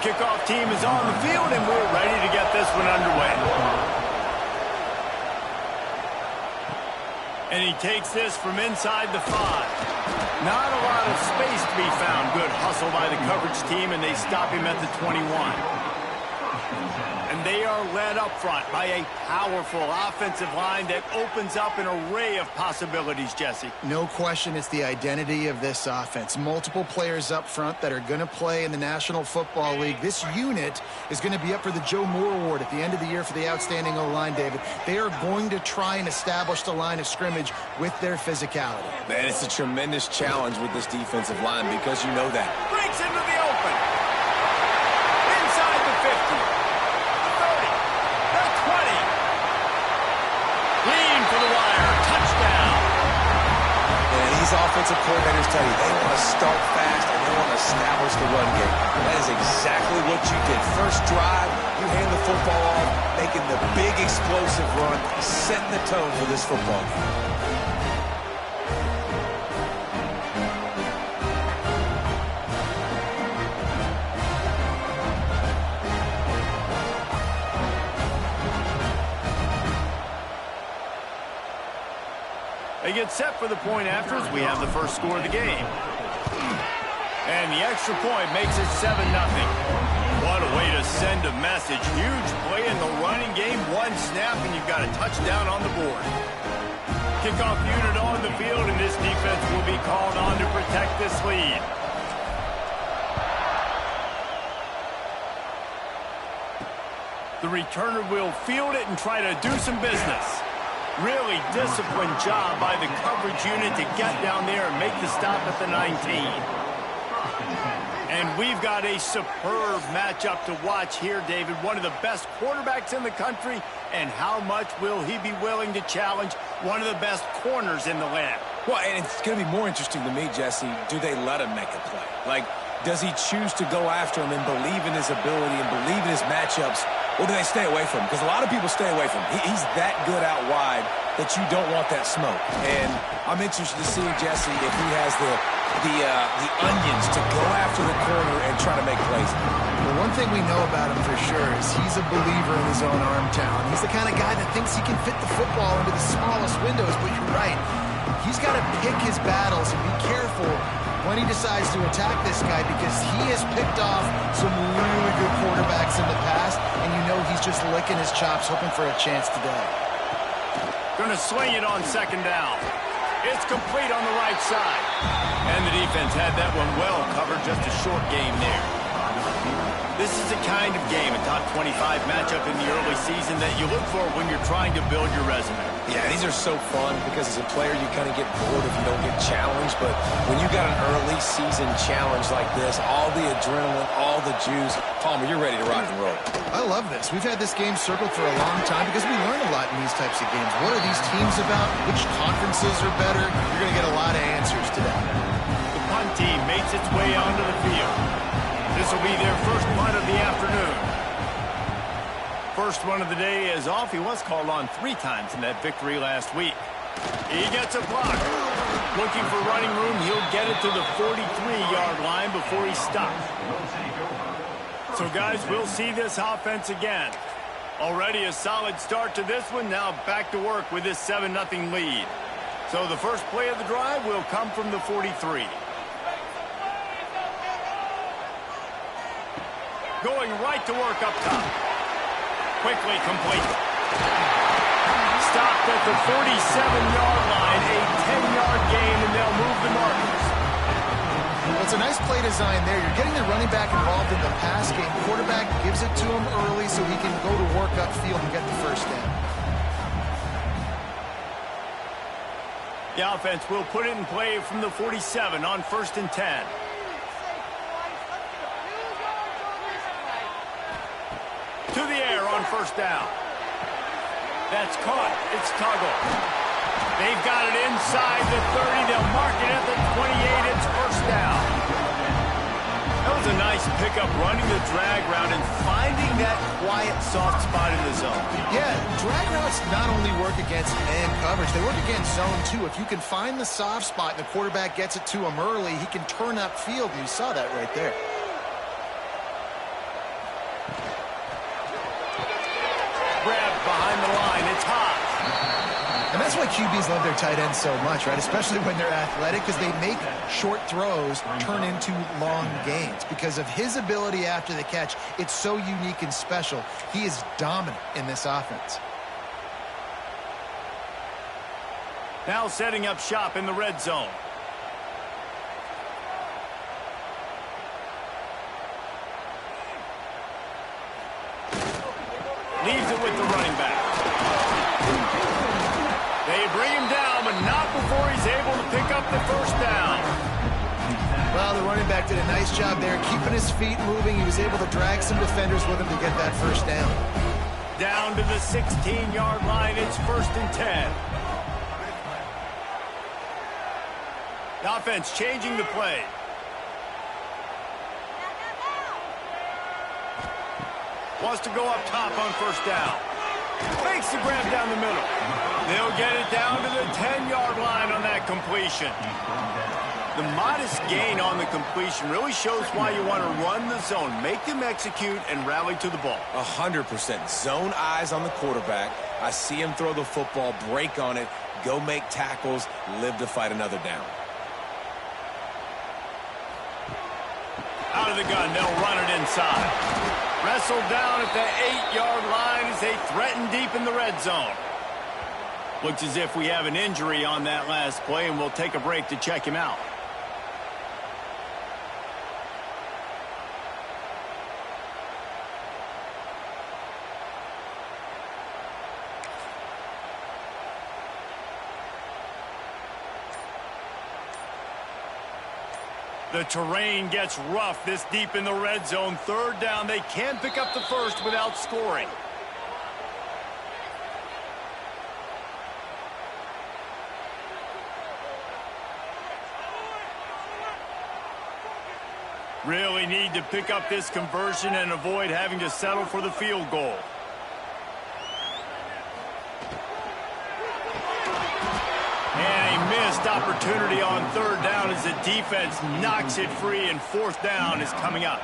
kickoff team is on the field, and we're ready to get this one underway. And he takes this from inside the 5. Not a lot of space to be found. Good hustle by the coverage team, and they stop him at the 21. And they are led up front by a powerful offensive line that opens up an array of possibilities, Jesse. No question it's the identity of this offense. Multiple players up front that are going to play in the National Football League. This unit is going to be up for the Joe Moore Award at the end of the year for the outstanding O-line, David. They are going to try and establish the line of scrimmage with their physicality. Man, it's a tremendous challenge with this defensive line because you know that. Breaks into the open. Inside the 50. For the wire, touchdown. And these offensive coordinators tell you they want to start fast and they want to establish the run game. That is exactly what you did. First drive, you hand the football off, making the big explosive run, setting the tone for this football game. They get set for the point after as we have the first score of the game. And the extra point makes it 7-0. What a way to send a message. Huge play in the running game. One snap and you've got a touchdown on the board. Kickoff unit on the field, and this defense will be called on to protect this lead. The returner will field it and try to do some business. Really disciplined job by the coverage unit to get down there and make the stop at the 19. And we've got a superb matchup to watch here, David. One of the best quarterbacks in the country, and how much will he be willing to challenge one of the best corners in the land? Well, and it's going to be more interesting to me, Jesse, do they let him make a play? Like, does he choose to go after him and believe in his ability and believe in his matchups? Or do they stay away from him? Because a lot of people stay away from him. He's that good out wide that you don't want that smoke. And I'm interested to see, Jesse, if he has the onions to go after the corner and try to make plays. Well, one thing we know about him for sure is he's a believer in his own arm talent. He's the kind of guy that thinks he can fit the football into the smallest windows, but you're right. He's got to pick his battles and be careful when he decides to attack this guy, because he has picked off some really good quarterbacks in the past, and you know he's just licking his chops, hoping for a chance today. Going to swing it on second down. It's complete on the right side. And the defense had that one well covered, just a short game there. This is the kind of game, a top 25 matchup in the early season, that you look for when you're trying to build your resume. Yeah, these are so fun because as a player you kind of get bored if you don't get challenged, but when you got an early season challenge like this, all the adrenaline, all the juice, Palmer, you're ready to rock and roll. I love this. We've had this game circled for a long time because we learn a lot in these types of games. What are these teams about? Which conferences are better? You're going to get a lot of answers today. The punt team makes its way onto the field. This will be their first punt of the afternoon. First one of the day is off. He was called on 3 times in that victory last week. He gets a block. Looking for running room. He'll get it to the 43-yard line before he stops. So, guys, we'll see this offense again. Already a solid start to this one. Now back to work with this 7-0 lead. So the first play of the drive will come from the 43. Going right to work up top. Quickly complete. Stopped at the 47-yard line, a 10-yard gain, and they'll move the markers. Well, it's a nice play design there. You're getting the running back involved in the pass game. Quarterback gives it to him early so he can go to work upfield and get the first down. The offense will put it in play from the 47 on 1st and 10. To the air on 1st down. That's caught. It's Tuggle. They've got it inside the 30. They'll mark it at the 28. It's 1st down. That was a nice pickup, running the drag route and finding that quiet, soft spot in the zone. Yeah, drag routes not only work against man coverage, they work against zone too. If you can find the soft spot and the quarterback gets it to him early, he can turn upfield, and you saw that right there. That's why QBs love their tight ends so much, right? Especially when they're athletic, because they make short throws turn into long gains. Because of his ability after the catch, it's so unique and special. He is dominant in this offense. Now setting up shop in the red zone. Leaves it with the running back. They bring him down, but not before he's able to pick up the first down. Well, the running back did a nice job there, keeping his feet moving. He was able to drag some defenders with him to get that first down. Down to the 16-yard line, it's 1st and 10. The offense changing the play. Wants to go up top on first down. Makes the grab down the middle. They'll get it down to the 10-yard line on that completion. The modest gain on the completion really shows why you want to run the zone. Make them execute and rally to the ball. 100%. Zone eyes on the quarterback. I see him throw the football, break on it, go make tackles, live to fight another down. Out of the gun, they'll run it inside. Wrestled down at the 8-yard line as they threaten deep in the red zone. Looks as if we have an injury on that last play, and we'll take a break to check him out. The terrain gets rough this deep in the red zone. 3rd down. They can pick up the first without scoring. Really need to pick up this conversion and avoid having to settle for the field goal. Missed opportunity on 3rd down as the defense knocks it free, and 4th down is coming up.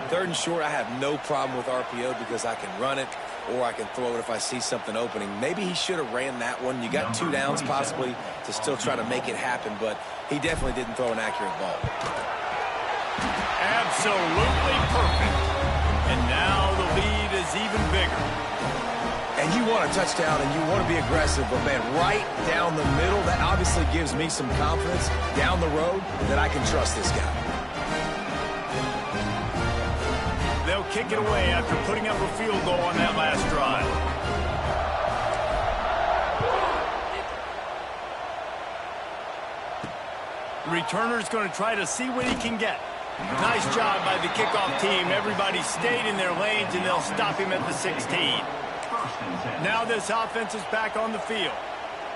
3rd and short, I have no problem with RPO because I can run it or I can throw it if I see something opening. Maybe he should have ran that one. You got 2 downs possibly to still try to make it happen, but he definitely didn't throw an accurate ball. Absolutely perfect. And now the lead is even bigger. And you want a touchdown and you want to be aggressive, but, man, right down the middle, that obviously gives me some confidence down the road that I can trust this guy. They'll kick it away after putting up a field goal on that last drive. The returner's going to try to see what he can get. Nice job by the kickoff team. Everybody stayed in their lanes, and they'll stop him at the 16. Now this offense is back on the field.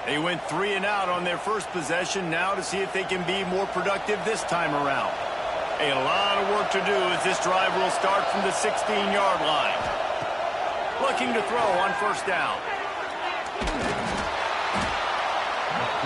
They went 3 and out on their first possession. Now to see if they can be more productive this time around. A lot of work to do as this drive will start from the 16-yard line. Looking to throw on first down.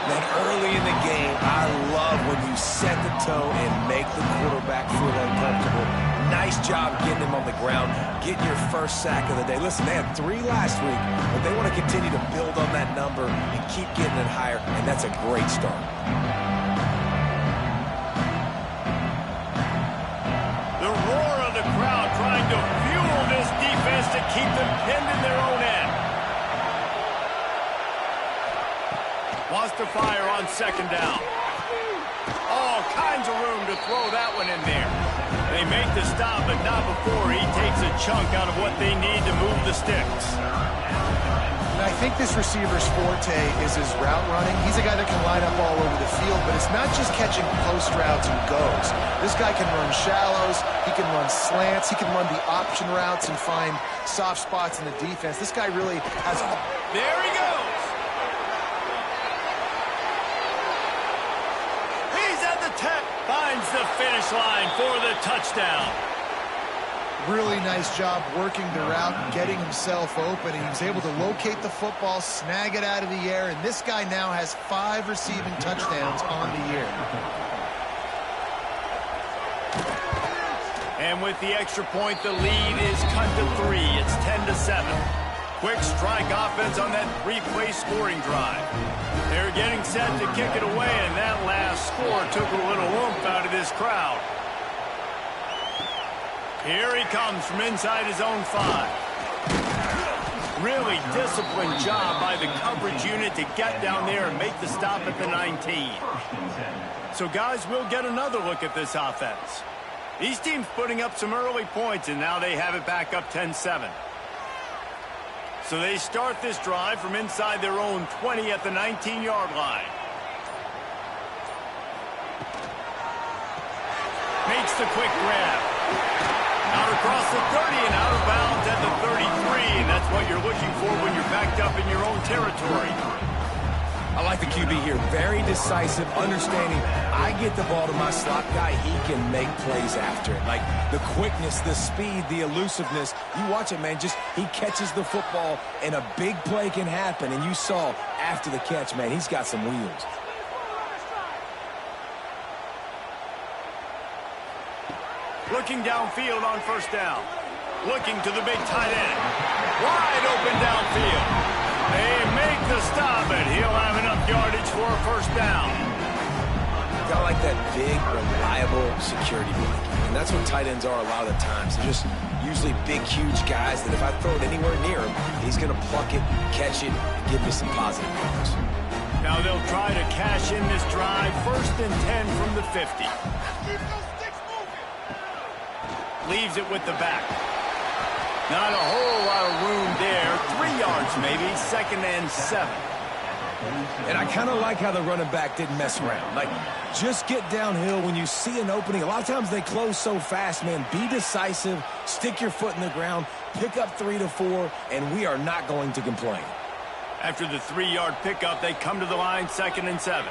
Then early in the game, I love when you set the tone and make the quarterback feel uncomfortable. Nice job getting him on the ground, getting your first sack of the day. Listen, they had 3 last week, but they want to continue to build on that number and keep getting it higher, and that's a great start. The roar of the crowd trying to fuel this defense to keep them pinned in their own end. Wants to fire on 2nd down. All kinds of room to throw that one in there. They make the stop, but not before he takes a chunk out of what they need to move the sticks. And I think this receiver's forte is his route running. He's a guy that can line up all over the field, but it's not just catching post routes and goes. This guy can run shallows, he can run slants, he can run the option routes and find soft spots in the defense. This guy really has a... There he goes. Finds the finish line for the touchdown. Really nice job working the route and getting himself open. He was able to locate the football, snag it out of the air, and this guy now has 5 receiving touchdowns on the year. And with the extra point, the lead is cut to 3. It's 10-7. Quick strike offense on that three-play scoring drive. They're getting set to kick it away, and that last score took a little oomph out of this crowd. Here he comes from inside his own 5. Really disciplined job by the coverage unit to get down there and make the stop at the 19. So, guys, we'll get another look at this offense. These teams putting up some early points, and now they have it back up 10-7. So they start this drive from inside their own 20 at the 19-yard line. Makes the quick grab. Out across the 30 and out of bounds at the 33. And that's what you're looking for when you're backed up in your own territory. I like the QB here. Very decisive, understanding. I get the ball to my slot guy. He can make plays after it. Like the quickness, the speed, the elusiveness. You watch it, man. Just he catches the football, and a big play can happen. And you saw after the catch, man, he's got some wheels. Looking downfield on first down. Looking to the big tight end. Wide open downfield. They make the stop, and he'll have enough yardage for a first down. Got like that big, reliable security blanket. And that's what tight ends are a lot of the times. They're just usually big, huge guys that if I throw it anywhere near him, he's going to pluck it, catch it, and give me some positive yards. Now they'll try to cash in this drive. 1st and 10 from the 50. Leaves it with the back. Not a whole lot of room there. 3 yards maybe. 2nd and 7. And I kind of like how the running back didn't mess around. Like, just get downhill when you see an opening. A lot of times they close so fast, man. Be decisive. Stick your foot in the ground. Pick up 3 to 4, and we are not going to complain. After the 3-yard pickup, they come to the line. 2nd and 7.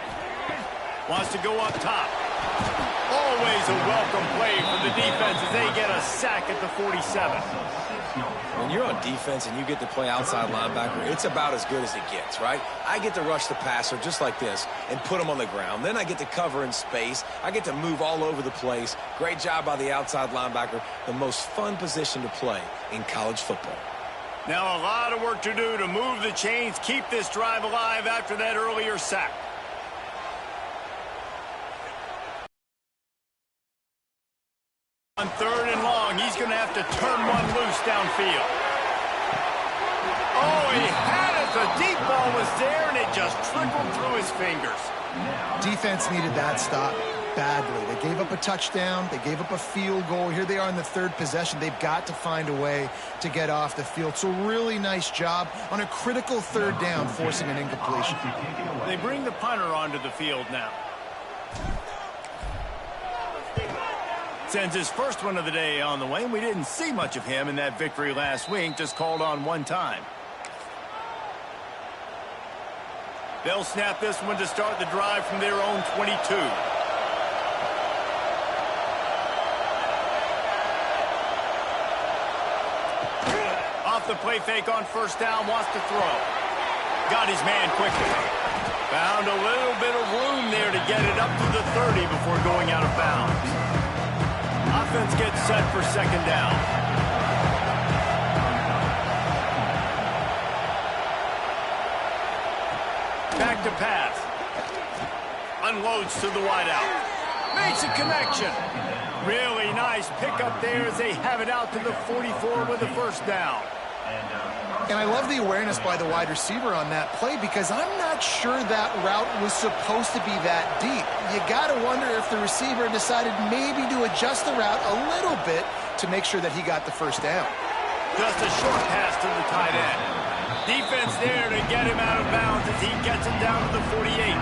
Wants to go up top. Always a welcome play for the defense as they get a sack at the 47. When you're on defense and you get to play outside linebacker, it's about as good as it gets, right? I get to rush the passer just like this and put him on the ground. Then I get to cover in space. I get to move all over the place. Great job by the outside linebacker. The most fun position to play in college football. Now a lot of work to do to move the chains, keep this drive alive after that earlier sack. On 3rd and long, he's going to have to turn one loose downfield. Oh, he had it. The deep ball was there, and it just trickled through his fingers. Defense needed that stop badly. They gave up a touchdown. They gave up a field goal. Here they are in the 3rd possession. They've got to find a way to get off the field. So really nice job on a critical 3rd down, forcing an incompletion. They bring the punter onto the field now. Sends his first one of the day on the way, and we didn't see much of him in that victory last week, just called on one time. They'll snap this one to start the drive from their own 22. Off the play fake on first down, wants to throw. Got his man quickly. Found a little bit of room there to get it up to the 30 before going out of bounds. Offense gets set for 2nd down. Back to pass. Unloads to the wideout. Makes a connection. Really nice pickup there as they have it out to the 44 with a first down. And I love the awareness by the wide receiver on that play because I'm not sure that route was supposed to be that deep. You got to wonder if the receiver decided maybe to adjust the route a little bit to make sure that he got the first down. Just a short pass to the tight end. Defense there to get him out of bounds as he gets him down to the 48.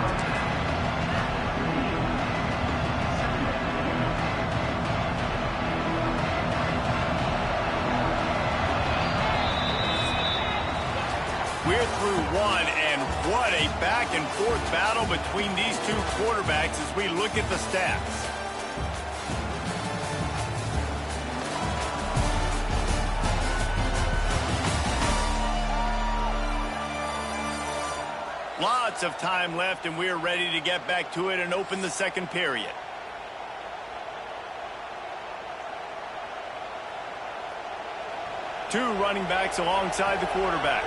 We're through one, and what a back-and-forth battle between these two quarterbacks as we look at the stats. Lots of time left, and we're ready to get back to it and open the 2nd period. two running backs alongside the quarterback.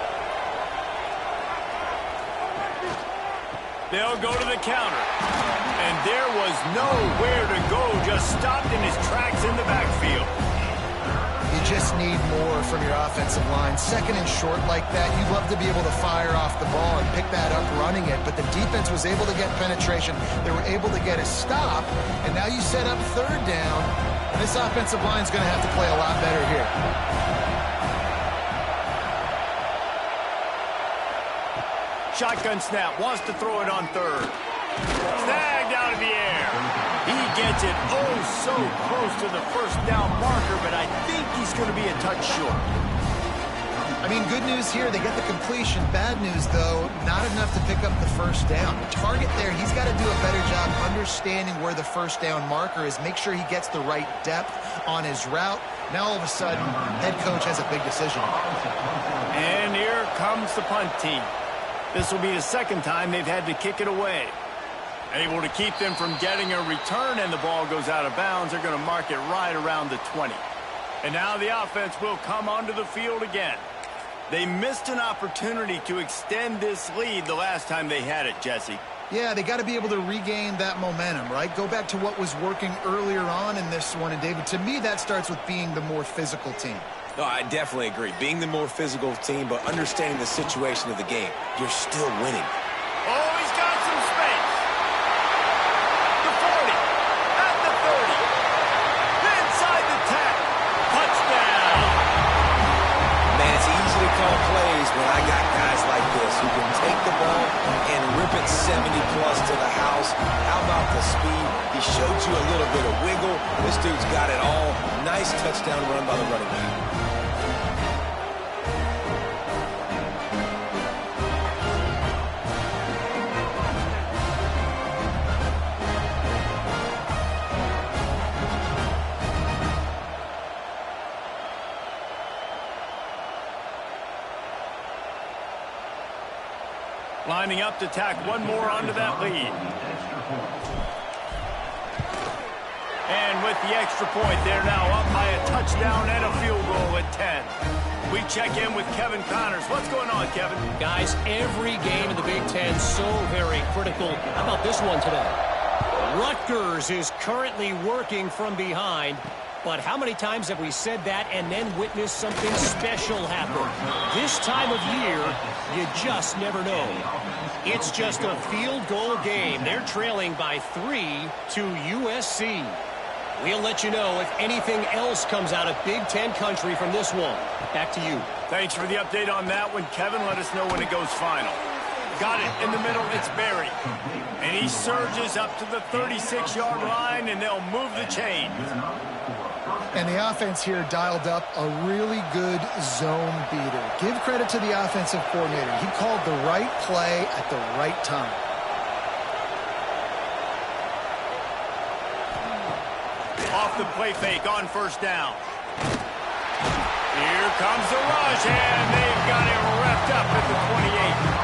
They'll go to the counter. And there was nowhere to go, just stopped in his tracks in the backfield. You just need more from your offensive line. Second and short like that, you'd love to be able to fire off the ball and pick that up running it, but the defense was able to get penetration. They were able to get a stop, and now you set up third down, and this offensive line is going to have to play a lot better here. Shotgun snap, wants to throw it on third. Snagged out of the air. He gets it oh so close to the first down marker, but I think he's going to be a touch short. I mean, good news here, they get the completion. Bad news, though, not enough to pick up the first down. The target there, he's got to do a better job understanding where the first down marker is, make sure he gets the right depth on his route. Now, all of a sudden, head coach has a big decision. And here comes the punt team. This will be the second time they've had to kick it away. Able to keep them from getting a return, and the ball goes out of bounds. They're going to mark it right around the 20. And now the offense will come onto the field again. They missed an opportunity to extend this lead the last time they had it, Jesse. Yeah, they got to be able to regain that momentum, right? Go back to what was working earlier on in this one. And, David, to me, that starts with being the more physical team. No, I definitely agree. Being the more physical team, but understanding the situation of the game. You're still winning. Oh, he's got some space. The 40, at the 30, inside the 10. Touchdown. Man, it's easy to call plays when I got guys like this who can take the ball and rip it 70-plus to the house. How about the speed? He showed you a little bit of wiggle. This dude's got it all. Nice touchdown run by the running back. Lining up to tack one more onto that lead. And with the extra point, they're now up by a touchdown and a field goal at 10. We check in with Kevin Connors. What's going on, Kevin? Guys, every game in the Big Ten so very critical. How about this one today? Rutgers is currently working from behind. But how many times have we said that and then witnessed something special happen? This time of year, you just never know. It's just a field goal game. They're trailing by 3 to USC. We'll let you know if anything else comes out of Big Ten country from this one. Back to you. Thanks for the update on that one, Kevin. Let us know when it goes final. Got it in the middle. It's Barry. And he surges up to the 36-yard line, and they'll move the chains. And the offense here dialed up a really good zone beater. Give credit to the offensive coordinator. He called the right play at the right time. Off the play fake on first down. Here comes the rush, and they've got it wrapped up at the 28.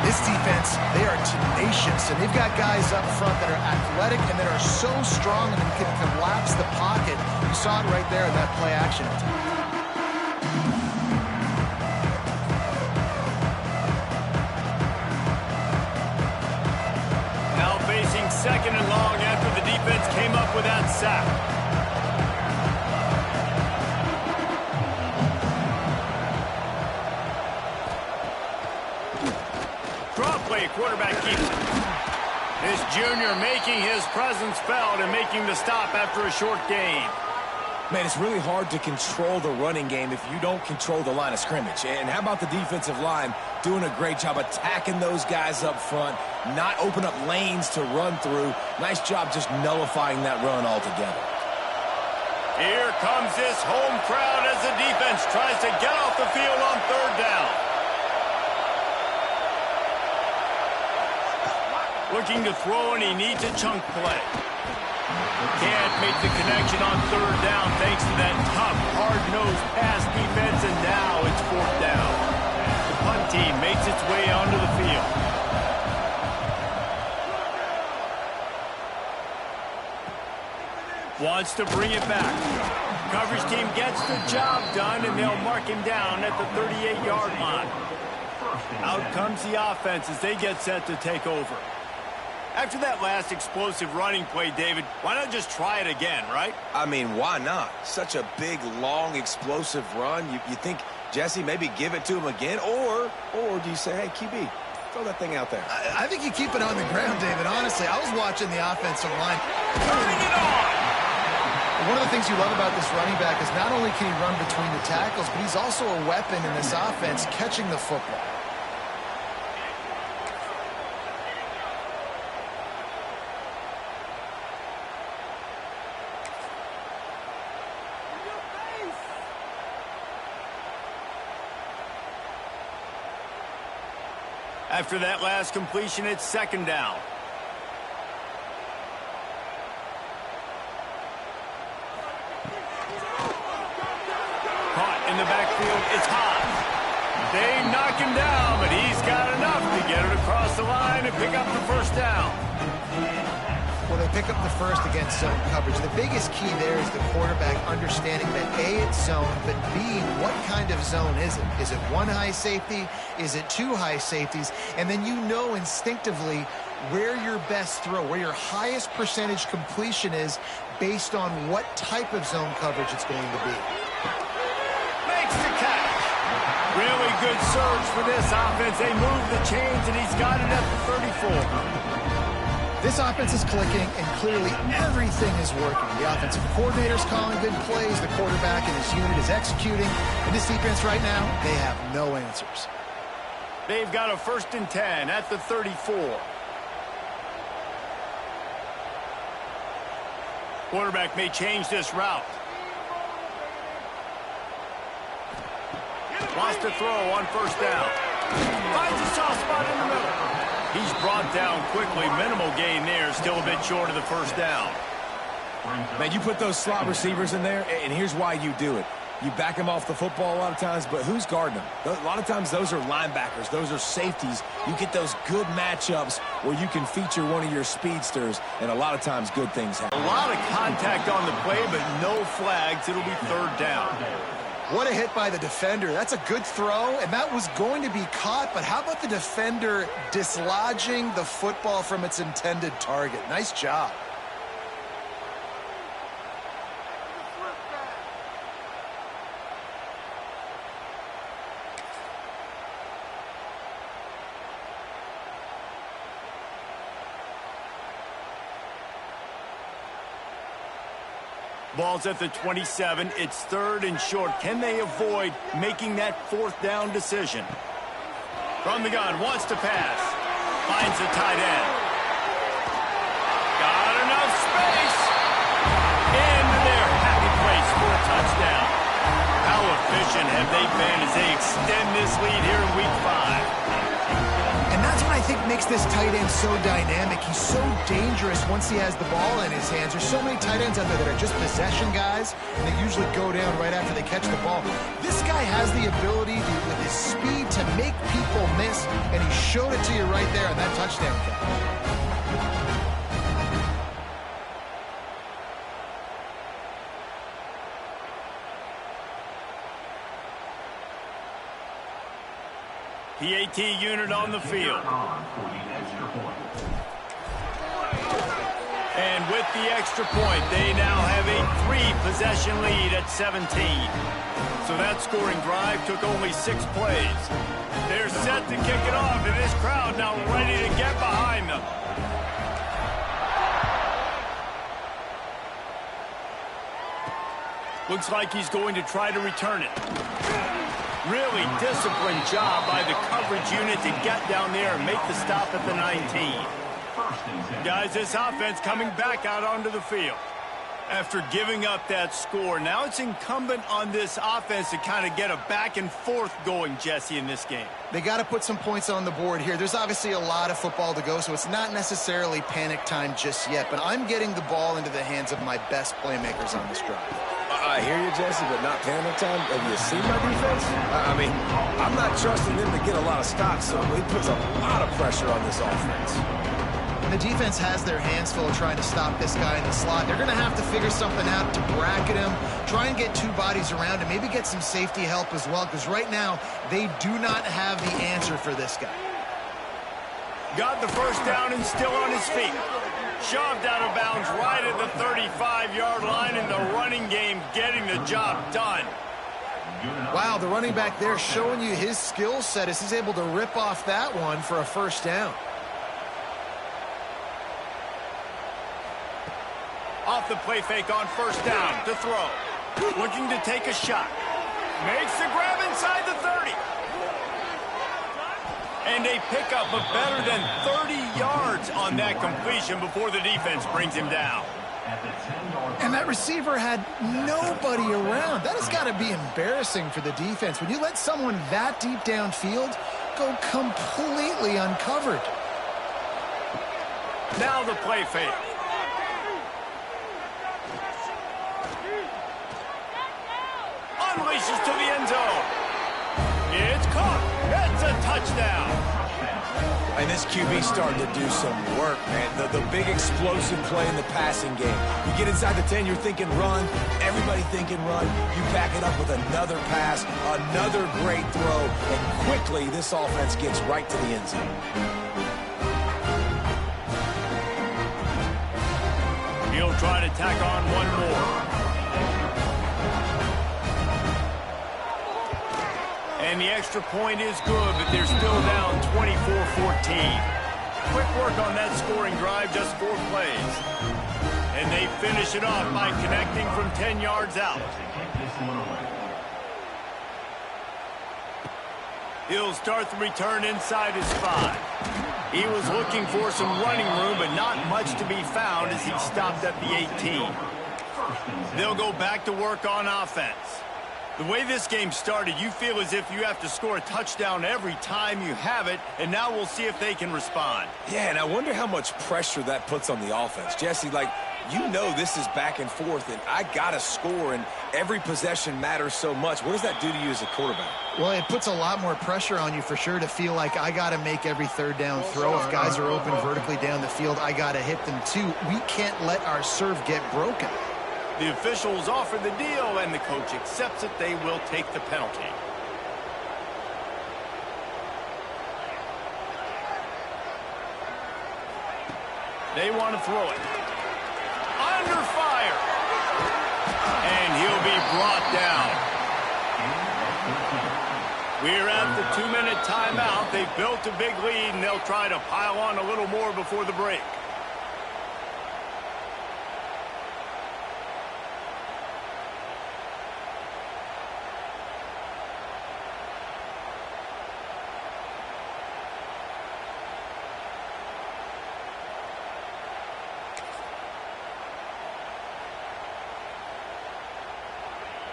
This defense, they are tenacious, and they've got guys up front that are athletic and that are so strong and can collapse the pocket. You saw it right there in that play action. Now facing second and long after the defense came up with that sack. Quarterback keeps it. This junior making his presence felt and making the stop after a short gain. Man, it's really hard to control the running game if you don't control the line of scrimmage. And how about the defensive line doing a great job attacking those guys up front, not open up lanes to run through. Nice job just nullifying that run altogether. Here comes this home crowd as the defense tries to get off the field on third down. Looking to throw, and he needs a chunk play. Can't make the connection on third down thanks to that tough, hard-nosed pass defense, and now it's fourth down. The punt team makes its way onto the field. wants to bring it back. Coverage team gets the job done, and they'll mark him down at the 38-yard line. Out comes the offense as they get set to take over. After that last explosive running play, David, why not just try it again, right? I mean, why not? Such a big, long, explosive run. You think, Jesse, maybe give it to him again? Or do you say, hey, QB, throw that thing out there? I think you keep it on the ground, David. Honestly, I was watching the offensive line. Turning it on! One of the things you love about this running back is not only can he run between the tackles, but he's also a weapon in this offense catching the football. After that last completion, it's second down. Caught in the backfield, it's hot. They knock him down, but he's got enough to get it across the line and pick up the first down. Well, they pick up the first against zone coverage. The biggest key there is the quarterback understanding that A, it's zone, but B, what kind of zone is it? Is it one high safety? Is it two high safeties? And then you know instinctively where your best throw, where your highest percentage completion is based on what type of zone coverage it's going to be. Makes the catch. Really good surge for this offense. They move the chains, and he's got it at the 34. This offense is clicking, and clearly everything is working. The offensive coordinator's calling good plays. The quarterback and his unit is executing. And this defense right now, they have no answers. They've got a 1st and 10 at the 34. Quarterback may change this route. Wants to throw on 1st down. Finds a soft spot in the middle. He's brought down quickly. Minimal gain there. Still a bit short of the 1st down. Man, you put those slot receivers in there, and here's why you do it. You back them off the football a lot of times, but who's guarding them? A lot of times those are linebackers. Those are safeties. You get those good matchups where you can feature one of your speedsters, and a lot of times good things happen. A lot of contact on the play, but no flags. It'll be 3rd down. What a hit by the defender. That's a good throw, and that was going to be caught, but how about the defender dislodging the football from its intended target? Nice job. Ball's at the 27. It's 3rd and short. Can they avoid making that 4th down decision? From the gun, wants to pass. Finds the tight end. Got enough space. Into their happy place for a touchdown. How efficient have they been as they extend this lead here in Week 5? And that's what I think makes this tight end so dynamic. He's so dangerous once he has the ball in his hands. There's so many tight ends out there that are just possession guys, and they usually go down right after they catch the ball. This guy has the ability to, with his speed, to make people miss, and he showed it to you right there on that touchdown catch. PAT unit on the field. And with the extra point, they now have a 3-possession lead at 17. So that scoring drive took only 6 plays. They're set to kick it off, and this crowd now ready to get behind them. Looks like he's going to try to return it. Really disciplined job by the coverage unit to get down there and make the stop at the 19. Guys, this offense coming back out onto the field. After giving up that score, now it's incumbent on this offense to kind of get a back and forth going, Jesse, in this game. They got to put some points on the board here. There's obviously a lot of football to go, so it's not necessarily panic time just yet, but I'm getting the ball into the hands of my best playmakers on this drive. I hear you, Jesse, but not panic time. Have you seen my defense? I mean, I'm not trusting them to get a lot of stops, so it puts a lot of pressure on this offense. And the defense has their hands full trying to stop this guy in the slot. They're going to have to figure something out to bracket him, try and get two bodies around him, maybe get some safety help as well, because right now they do not have the answer for this guy. Got the first down and still on his feet. Shoved out of bounds right at the 35-yard line, and the running game getting the job done. Wow, the running back there showing you his skill set as he's able to rip off that one for a first down. Off the play fake on first down to throw. Looking to take a shot. Makes the grab inside the 30. And a pickup of better than 30 yards on that completion before the defense brings him down. And that receiver had nobody around. That has got to be embarrassing for the defense. When you let someone that deep downfield go completely uncovered. Now the play fake. Unleashes to the end zone. It's caught. It's a touchdown. And this QB starting to do some work, man. The big explosive play in the passing game. You get inside the 10, you're thinking run. Everybody thinking run. You back it up with another pass, another great throw, and quickly this offense gets right to the end zone. He'll try to tack on one more. And the extra point is good, but they're still down 24-14. Quick work on that scoring drive, just 4 plays. And they finish it off by connecting from 10 yards out. He'll start the return inside his 5. He was looking for some running room, but not much to be found as he stopped at the 18. They'll go back to work on offense. The way this game started, you feel as if you have to score a touchdown every time you have it, and now we'll see if they can respond. Yeah, and I wonder how much pressure that puts on the offense. Jesse, like, you know this is back and forth, and I got to score, and every possession matters so much. What does that do to you as a quarterback? Well, it puts a lot more pressure on you for sure to feel like I got to make every third down throw. If guys are open vertically down the field, I got to hit them too. We can't let our serve get broken. The officials offer the deal, and the coach accepts it. They will take the penalty. They want to throw it. Under fire. And he'll be brought down. We're at the 2-minute timeout. They've built a big lead, and they'll try to pile on a little more before the break.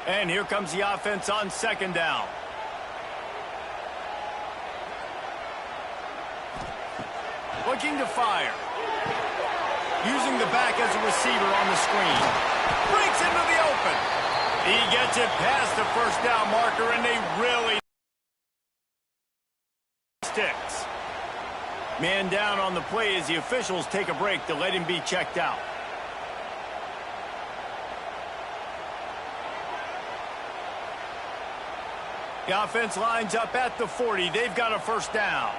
And here comes the offense on second down. Looking to fire. Using the back as a receiver on the screen. Breaks into the open. He gets it past the first down marker, and they really sticks. Man down on the play as the officials take a break to let him be checked out. The offense lines up at the 40. They've got a first down.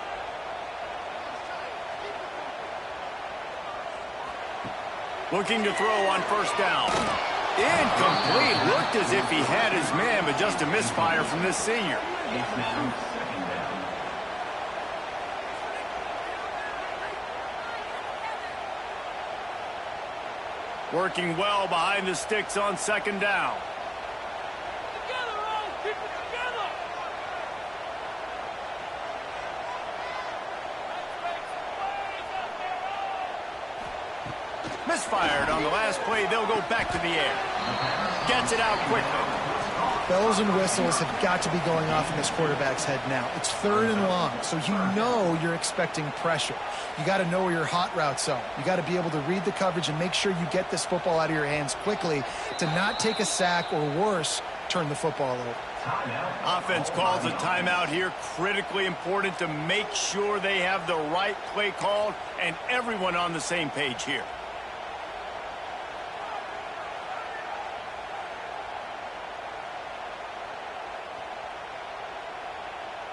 Looking to throw on first down. Incomplete. Looked as if he had his man, but just a misfire from this senior. Working well behind the sticks on second down. Misfired on the last play. They'll go back to the air. Gets it out quickly. Bells and whistles have got to be going off in this quarterback's head now. It's 3rd and long, so you know you're expecting pressure. You got to know where your hot routes are. You got to be able to read the coverage and make sure you get this football out of your hands quickly to not take a sack or worse, turn the football over. Offense calls a timeout here. Critically important to make sure they have the right play called and everyone on the same page here.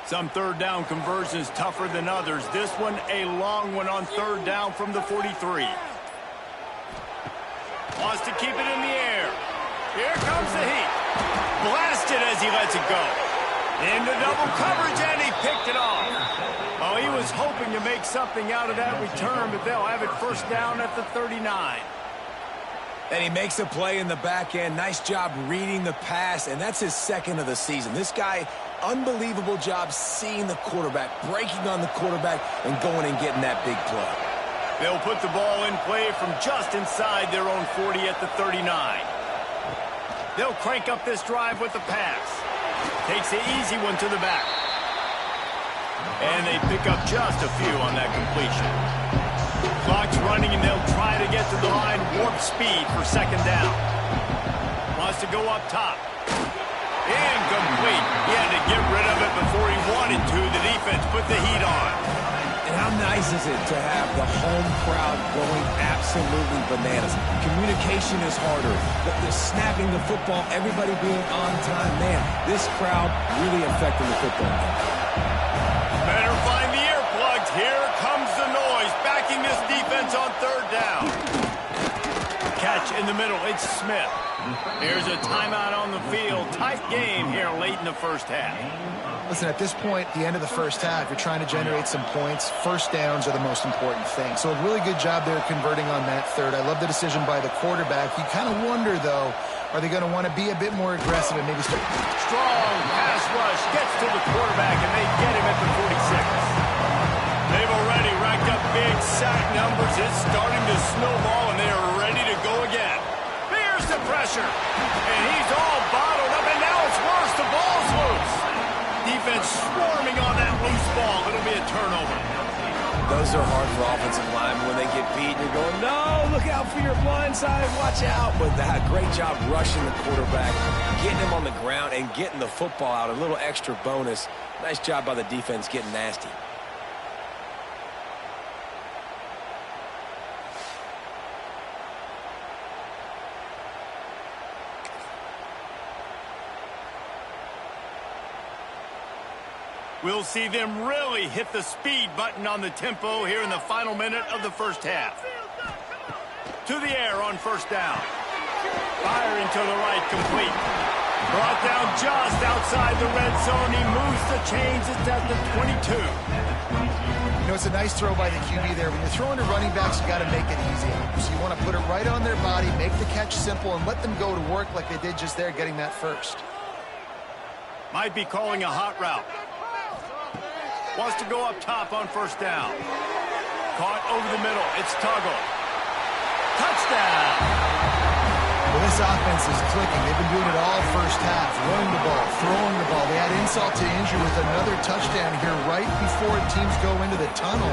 Some third down conversions tougher than others. This one a long one on third down from the 43. Wants to keep it in the air. Here comes the heat. Blasted as he lets it go. Into double coverage, and he picked it off. Oh, he was hoping to make something out of that return, but they'll have it first down at the 39. And he makes a play in the back end. Nice job reading the pass, and that's his second of the season. This guy, unbelievable job seeing the quarterback, breaking on the quarterback, and going and getting that big play. They'll put the ball in play from just inside their own 40 at the 39. They'll crank up this drive with the pass. Takes the easy one to the back. And they pick up just a few on that completion. Clock's running, and they'll try to get to the line. Warp speed for second down. Wants to go up top. Incomplete. He had to get rid of it before he wanted to. The defense put the heat on. And how nice is it to have the home crowd going absolutely bananas? Communication is harder. The snapping the football, everybody being on time. Man, this crowd really affecting the football game. Better find the earplugs. Here comes the noise, backing this defense on third down. Catch in the middle. It's Smith. Here's a timeout on the field. Tight game here late in the first half. Listen, at this point, the end of the first half, you're trying to generate some points. First downs are the most important thing. So a really good job there converting on that third. I love the decision by the quarterback. You kind of wonder, though, are they going to want to be a bit more aggressive and maybe start... Strong pass rush gets to the quarterback, and they get him at the 46. They've already racked up big sack numbers. It's starting to snowball, and they are ready to go again. Here's the pressure, and he's all bottled up, and now it's worse. The ball's loose. Defense swarming on that loose ball. It'll be a turnover. Those are hard for offensive linemen when they get beat. You're going, no, look out for your blind side. Watch out. But that great job rushing the quarterback, getting him on the ground, and getting the football out. A little extra bonus. Nice job by the defense getting nasty. We'll see them really hit the speed button on the tempo here in the final minute of the first half. To the air on first down. Firing to the right, complete. Brought down just outside the red zone. He moves the chains. It's at the 22. You know, it's a nice throw by the QB there. When you're throwing to running backs, you got to make it easy. So you want to put it right on their body, make the catch simple, and let them go to work like they did just there, getting that first. Might be calling a hot route. Wants to go up top on first down. Caught over the middle. It's Tuggle. Touchdown! Well, this offense is clicking. They've been doing it all first half. Running the ball, throwing the ball. They had insult to injury with another touchdown here right before teams go into the tunnel.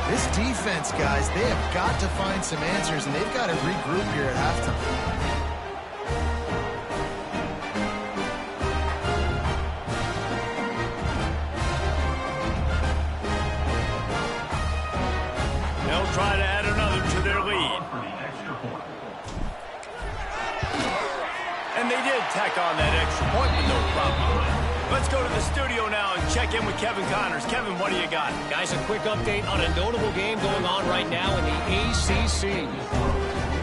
This defense, guys, they have got to find some answers, and they've got to regroup here at halftime. Try to add another to their lead. And they did tack on that extra point with no problem. Let's go to the studio now and check in with Kevin Connors. Kevin, what do you got? Guys, a quick update on a notable game going on right now in the ACC.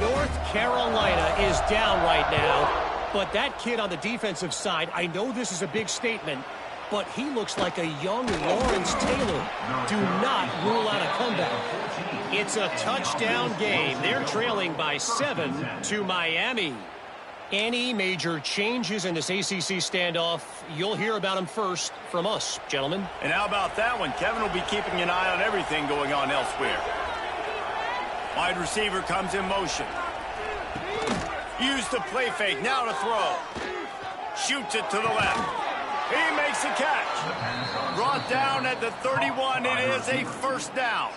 North Carolina is down right now, but that kid on the defensive side, I know this is a big statement, but he looks like a young Lawrence Taylor. Do not rule out a comeback. It's a touchdown game. They're trailing by 7 to Miami. Any major changes in this ACC standoff, you'll hear about them first from us, gentlemen. And how about that one? Kevin will be keeping an eye on everything going on elsewhere. Wide receiver comes in motion. Use the play fake. Now to throw. Shoots it to the left. He makes the catch. Brought down at the 31. It is a first down.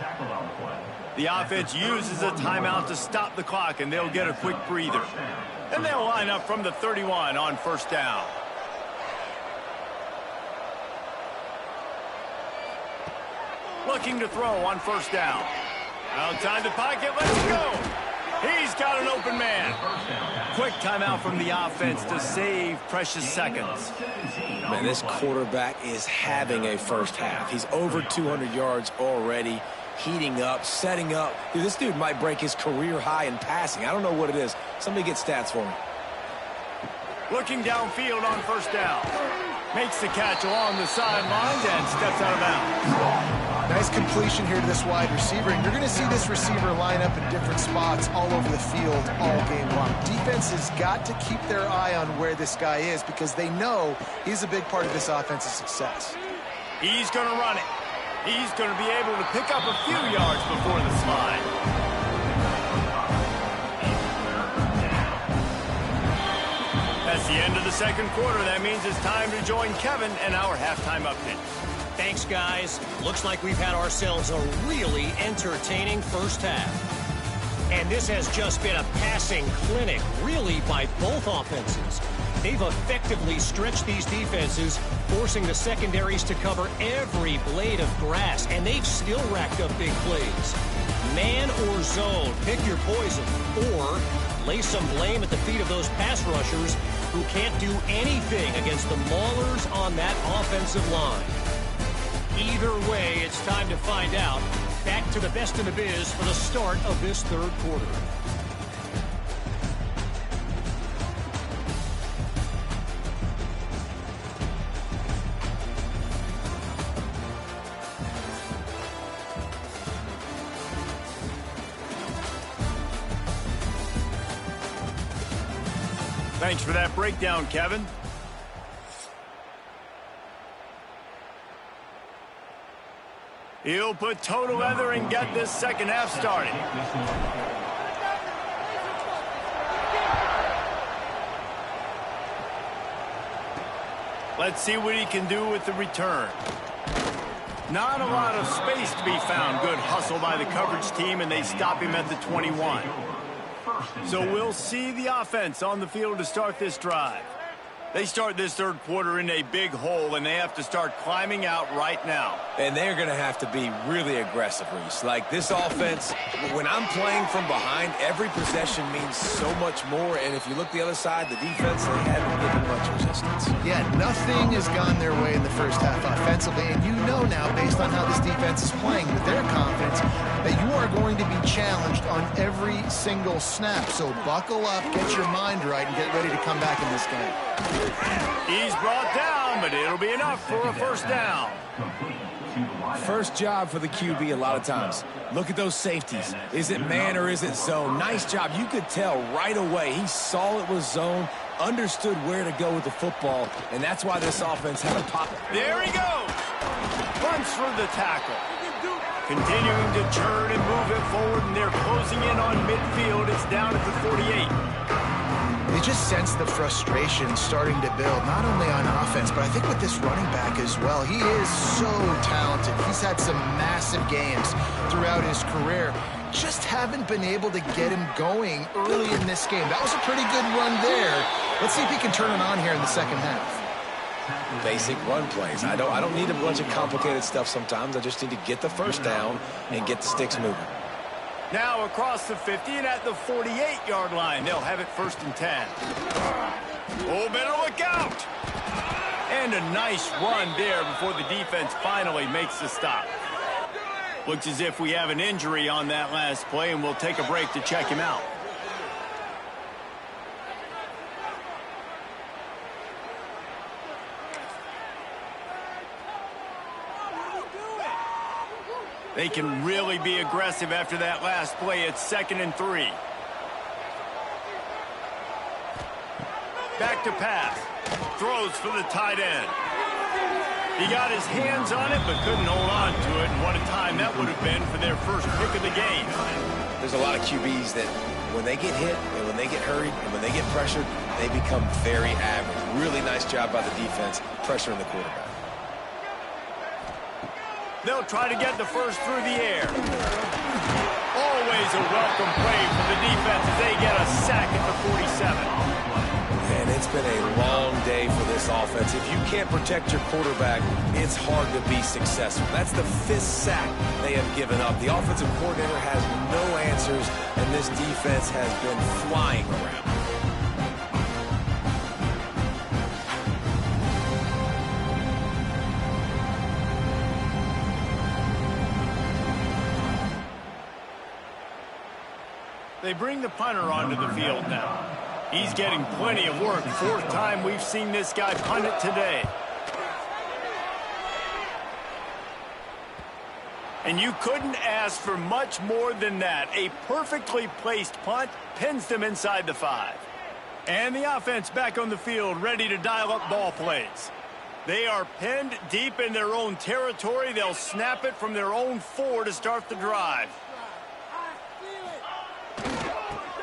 The offense uses a timeout to stop the clock, and they'll get a quick breather. And they'll line up from the 31 on first down. Looking to throw on first down. Outside the pocket, let's go. He's got an open man. Quick timeout from the offense to save precious seconds. Man, this quarterback is having a first half. He's over 200 yards already, heating up, setting up. Dude, this dude might break his career high in passing. I don't know what it is. Somebody get stats for me. Looking downfield on first down. Makes the catch along the sidelines and steps out of bounds. Nice completion here to this wide receiver, and you're going to see this receiver line up in different spots all over the field all game long. Defense has got to keep their eye on where this guy is because they know he's a big part of this offense's success. He's going to run it. He's going to be able to pick up a few yards before the slide. That's the end of the second quarter. That means it's time to join Kevin and our halftime update. Thanks, guys. Looks like we've had ourselves a really entertaining first half. And this has just been a passing clinic, really, by both offenses. They've effectively stretched these defenses, forcing the secondaries to cover every blade of grass, and they've still racked up big plays. Man or zone, pick your poison, or lay some blame at the feet of those pass rushers who can't do anything against the maulers on that offensive line. Either way, it's time to find out. Back to the best in the biz for the start of this third quarter. Thanks for that breakdown, Kevin. He'll put toe to leather and get this second half started. Let's see what he can do with the return. Not a lot of space to be found. Good hustle by the coverage team, and they stop him at the 21. So we'll see the offense on the field to start this drive. They start this third quarter in a big hole, and they have to start climbing out right now. And they're going to have to be really aggressive, Reese. Like this offense, when I'm playing from behind, every possession means so much more. And if you look the other side, the defense, they haven't given much resistance. Yeah, nothing has gone their way in the first half offensively. And you know now, based on how this defense is playing with their confidence, that you are going to be challenged on every single snap. So buckle up, get your mind right, and get ready to come back in this game. He's brought down, but it'll be enough for a first down. First job for the QB a lot of times. Look at those safeties. Is it man or is it zone? Nice job. You could tell right away. He saw it was zone, understood where to go with the football, and that's why this offense had a pop. There he goes. Runs through the tackle. Continuing to turn and move it forward, and they're closing in on midfield. It's down at the 48. They just sense the frustration starting to build, not only on offense, but I think with this running back as well. He is so talented. He's had some massive games throughout his career. Just haven't been able to get him going early in this game. That was a pretty good run there. Let's see if he can turn it on here in the second half. Basic run plays. I don't need a bunch of complicated stuff sometimes. I just need to get the first down and get the sticks moving. Now across the 50 and at the 48-yard line. They'll have it first and 10. Oh, better look out. And a nice run there before the defense finally makes the stop. Looks as if we have an injury on that last play, and we'll take a break to check him out. They can really be aggressive after that last play. It's 2nd and 3. Back to pass. Throws for the tight end. He got his hands on it, but couldn't hold on to it. And what a time that would have been for their first pick of the game. There's a lot of QBs that when they get hit and when they get hurried and when they get pressured, they become very average. Really nice job by the defense pressuring the quarterback. They'll try to get the first through the air. Always a welcome play for the defense as they get a sack at the 47. And it's been a long day for this offense. If you can't protect your quarterback, it's hard to be successful. That's the 5th sack they have given up. The offensive coordinator has no answers, and this defense has been flying around. They bring the punter onto the field now. He's getting plenty of work. 4th time we've seen this guy punt it today. And you couldn't ask for much more than that. A perfectly placed punt pins them inside the 5. And the offense back on the field, ready to dial up ball plays. They are pinned deep in their own territory. They'll snap it from their own 4 to start the drive.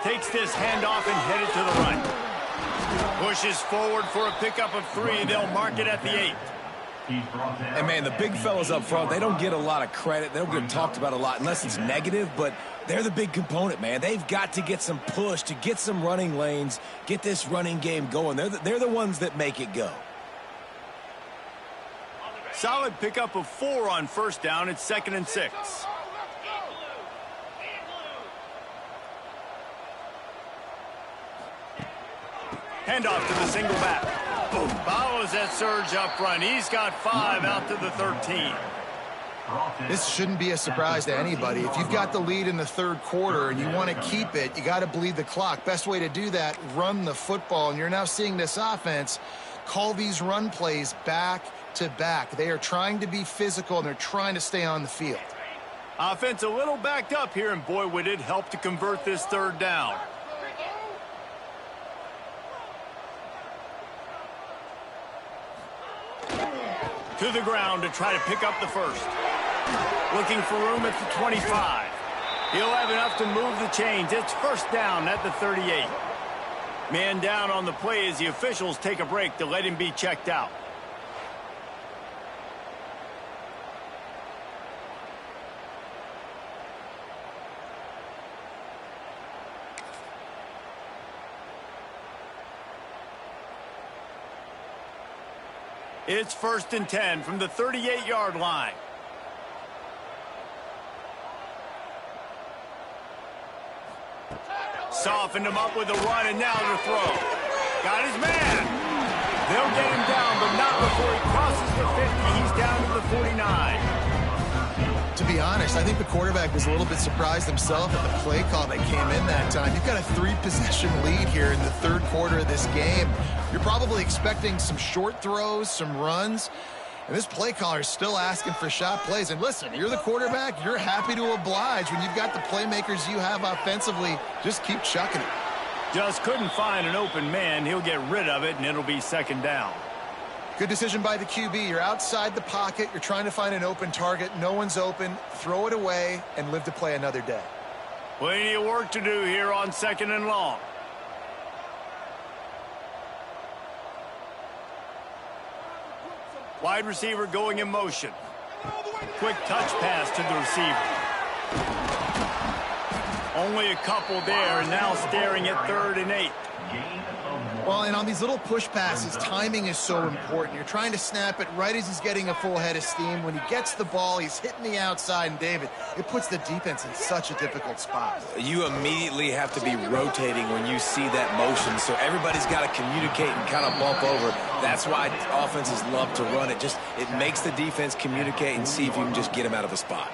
Takes this handoff and headed to the right. Pushes forward for a pickup of 3. They'll mark it at the 8. And, man, the big fellas up front, they don't get a lot of credit. They don't get talked about a lot unless it's negative, but they're the big component, man. They've got to get some push, to get some running lanes, get this running game going. They're the ones that make it go. Solid pickup of 4 on 1st down. It's 2nd and 6. Handoff to the single back. Follows that surge up front. He's got 5 out to the 13. This shouldn't be a surprise to anybody. If you've got the lead in the 3rd quarter and you want to keep it, you got to bleed the clock. Best way to do that, run the football. And you're now seeing this offense call these run plays back to back. They are trying to be physical, and they're trying to stay on the field. Offense a little backed up here, and boy, would it help to convert this 3rd down. To the ground to try to pick up the 1st. Looking for room at the 25. He'll have enough to move the chains. It's 1st down at the 38. Man down on the play as the officials take a break to let him be checked out. It's 1st and 10 from the 38-yard line. Softened him up with a run, and now the throw. Got his man. They'll get him down, but not before he crosses the 50. He's down to the 49. To be honest, I think the quarterback was a little bit surprised himself at the play call that came in that time. You've got a 3-possession lead here in the 3rd quarter of this game. You're probably expecting some short throws, some runs, and this play caller is still asking for shot plays. And listen, you're the quarterback. You're happy to oblige when you've got the playmakers you have offensively. Just keep chucking it. Just couldn't find an open man. He'll get rid of it, and it'll be 2nd down. Good decision by the QB. You're outside the pocket. You're trying to find an open target. No one's open. Throw it away and live to play another day. Plenty of work to do here on 2nd and long. Wide receiver going in motion. Quick touch pass to the receiver. Only a couple there, and now staring at 3rd and 8. Well, and on these little push passes, timing is so important. You're trying to snap it right as he's getting a full head of steam. When he gets the ball, he's hitting the outside, and David, it puts the defense in such a difficult spot. You immediately have to be rotating when you see that motion, so everybody's got to communicate and kind of bump over. That's why offenses love to run it. It makes the defense communicate and see if you can just get him out of a spot.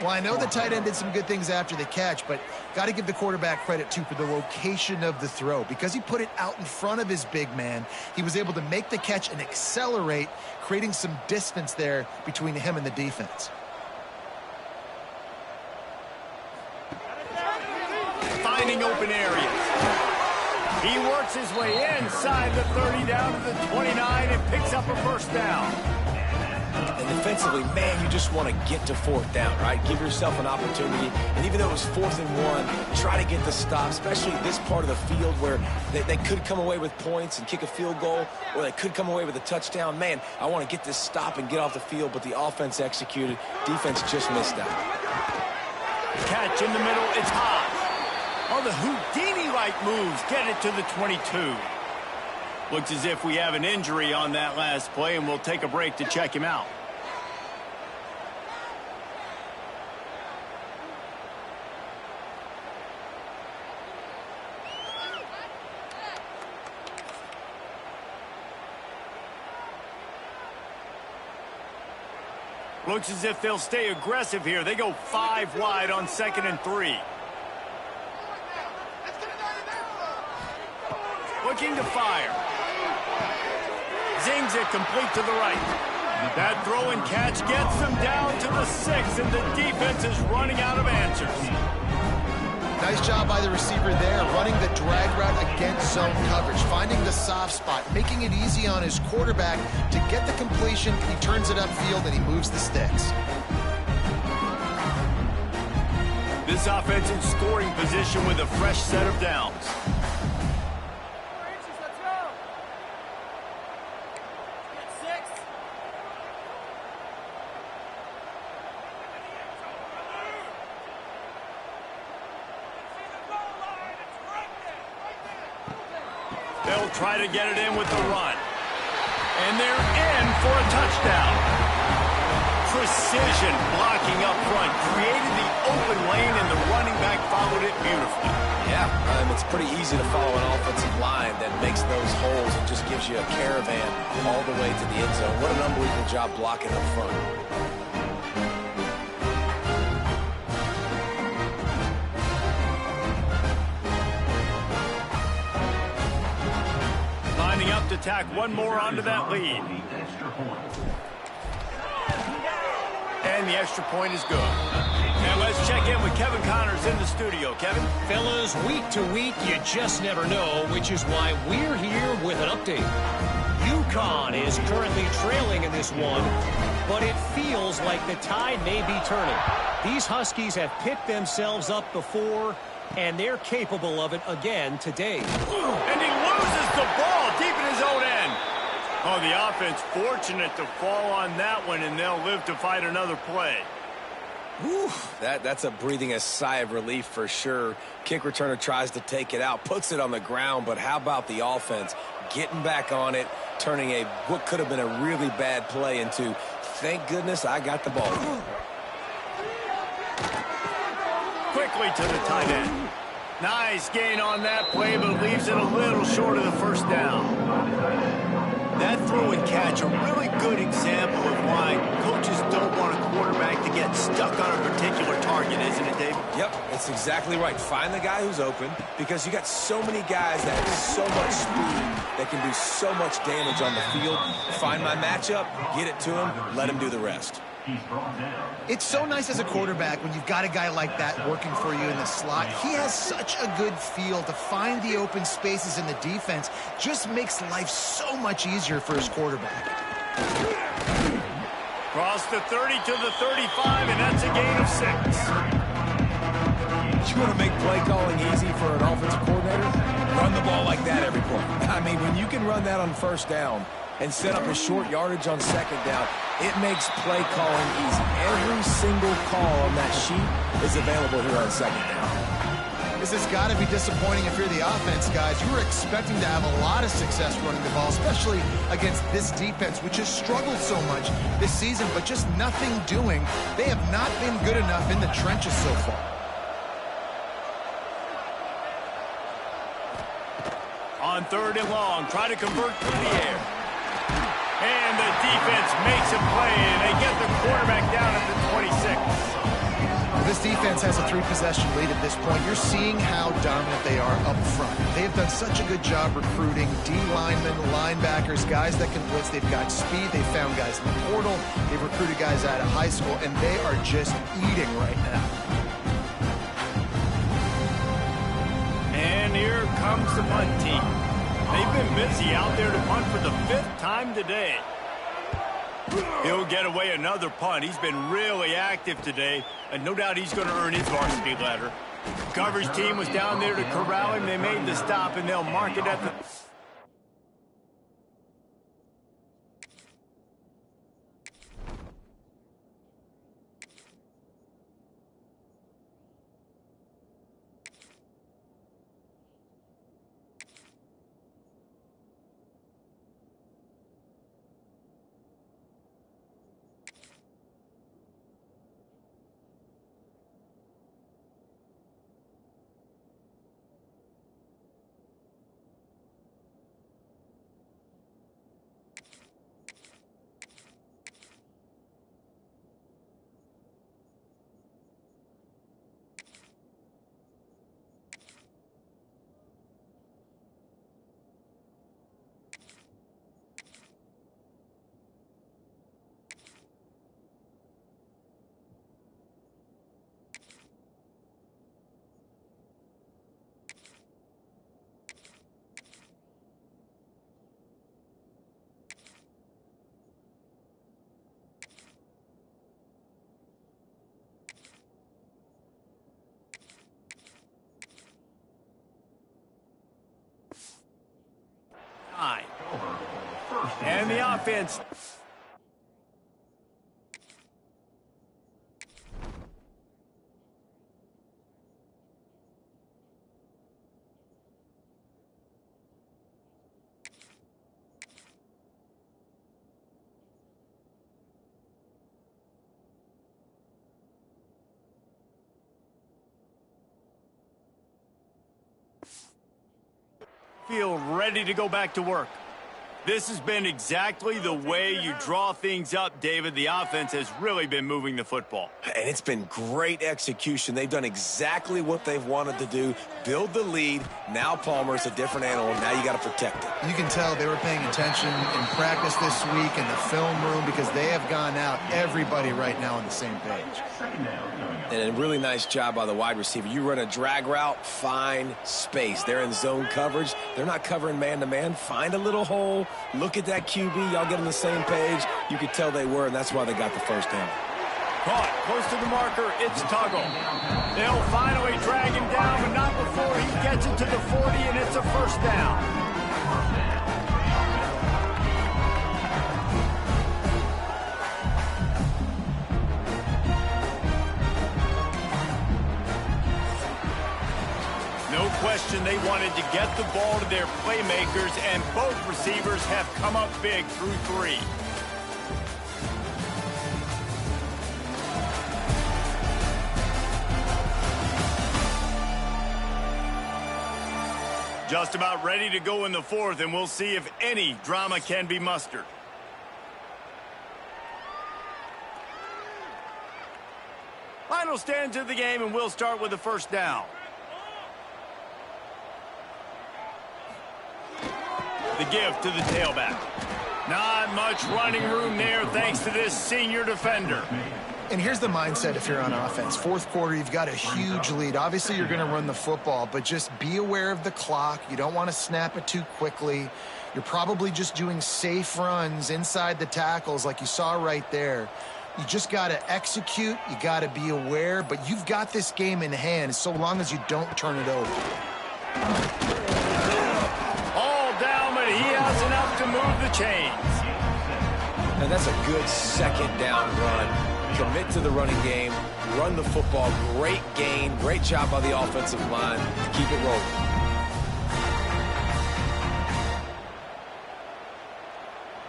Well, I know the tight end did some good things after the catch, but got to give the quarterback credit, too, for the location of the throw. Because he put it out in front of his big man, he was able to make the catch and accelerate, creating some distance there between him and the defense. Finding open areas. He works his way inside the 30 down to the 29 and picks up a 1st down. And defensively, man, you just want to get to 4th down, right? Give yourself an opportunity. And even though it was 4th and 1, try to get the stop, especially this part of the field where they could come away with points and kick a field goal, or they could come away with a touchdown. Man, I want to get this stop and get off the field, but the offense executed. Defense just missed out. Catch in the middle. It's high. Oh, the Houdini-like moves get it to the 22. Looks as if we have an injury on that last play, and we'll take a break to check him out. Looks as if they'll stay aggressive here. They go 5 wide on 2nd and 3. Looking to fire. Zings it complete to the right. That throw and catch gets them down to the 6, and the defense is running out of answers. Nice job by the receiver there, running the drag route against zone coverage, finding the soft spot, making it easy on his quarterback to get the completion. He turns it upfield, and he moves the sticks. This offense in scoring position with a fresh set of downs. They'll try to get it in with the run. And they're in for a touchdown. Precision blocking up front. Created the open lane, and the running back followed it beautifully. Yeah, it's pretty easy to follow an offensive line that makes those holes and just gives you a caravan all the way to the end zone. What an unbelievable job blocking up front. Up to tack one more onto that lead. And the extra point is good. And let's check in with Kevin Connors in the studio. Kevin? Fellas, week to week, you just never know, which is why we're here with an update. UConn is currently trailing in this one, but it feels like the tide may be turning. These Huskies have picked themselves up before, and they're capable of it again today. And he loses the ball deep in his own end. Oh, the offense fortunate to fall on that one, and they'll live to fight another play. Whew, that's a breathing a sigh of relief for sure. Kick returner tries to take it out, puts it on the ground, but how about the offense getting back on it, turning what could have been a really bad play into, thank goodness I got the ball. Quickly to the tight end. Nice gain on that play, but leaves it a little short of the first down. That throw and catch, a really good example of why coaches don't want a quarterback to get stuck on a particular target, isn't it, Dave? Yep, that's exactly right. Find the guy who's open, because you got so many guys that have so much speed that can do so much damage on the field. Find my matchup, get it to him, let him do the rest. It's so nice as a quarterback when you've got a guy like that working for you in the slot. He has such a good feel to find the open spaces in the defense. Just makes life so much easier for his quarterback. Cross the 30 to the 35, and that's a gain of 6. You want to make play calling easy for an offensive coordinator? Run the ball like that every play. I mean, when you can run that on first down and set up a short yardage on second down, it makes play calling easy. Every single call on that sheet is available here on second down. This has got to be disappointing if you're the offense, guys. You were expecting to have a lot of success running the ball, especially against this defense, which has struggled so much this season, but just nothing doing. They have not been good enough in the trenches so far. On 3rd and long, try to convert through the air. And the defense makes a play, and they get the quarterback down at the 26. This defense has a 3-possession lead at this point. You're seeing how dominant they are up front. They have done such a good job recruiting D linemen, linebackers, guys that can blitz. They've got speed. They've found guys in the portal. They've recruited guys out of high school, and they are just eating right now. And here comes the punt team. They've been busy out there to punt for the 5th time today. He'll get away another punt. He's been really active today, and no doubt he's going to earn his varsity letter. Coverage team was down there to corral him. They made the stop, and they'll mark it at the... offense. Feel ready to go back to work. This has been exactly the way you draw things up, David. The offense has really been moving the football. And it's been great execution. They've done exactly what they've wanted to do. Build the lead. Now Palmer's a different animal. Now you got to protect it. You can tell they were paying attention in practice this week in the film room because they have gone out, everybody right now on the same page. And a really nice job by the wide receiver. You run a drag route, find space. They're in zone coverage. They're not covering man-to-man. Find a little hole. Look at that QB. Y'all get on the same page. You could tell they were, and that's why they got the first down. Caught close to the marker. It's Tuggle. They'll finally drag him down, but not before he gets it to the 40, and it's a first down. No question they wanted to get the ball to their playmakers, and both receivers have come up big through 3. Just about ready to go in the 4th, and we'll see if any drama can be mustered. Final stanza of the game, and we'll start with the first down. The give to the tailback. Not much running room there thanks to this senior defender. And here's the mindset if you're on offense. 4th quarter, you've got a huge lead. Obviously, you're going to run the football, but just be aware of the clock. You don't want to snap it too quickly. You're probably just doing safe runs inside the tackles like you saw right there. You just got to execute. You got to be aware, but you've got this game in hand so long as you don't turn it over. He has enough to move the chains. And that's a good second down run. Commit to the running game. Run the football. Great gain. Great job by the offensive line to keep it rolling.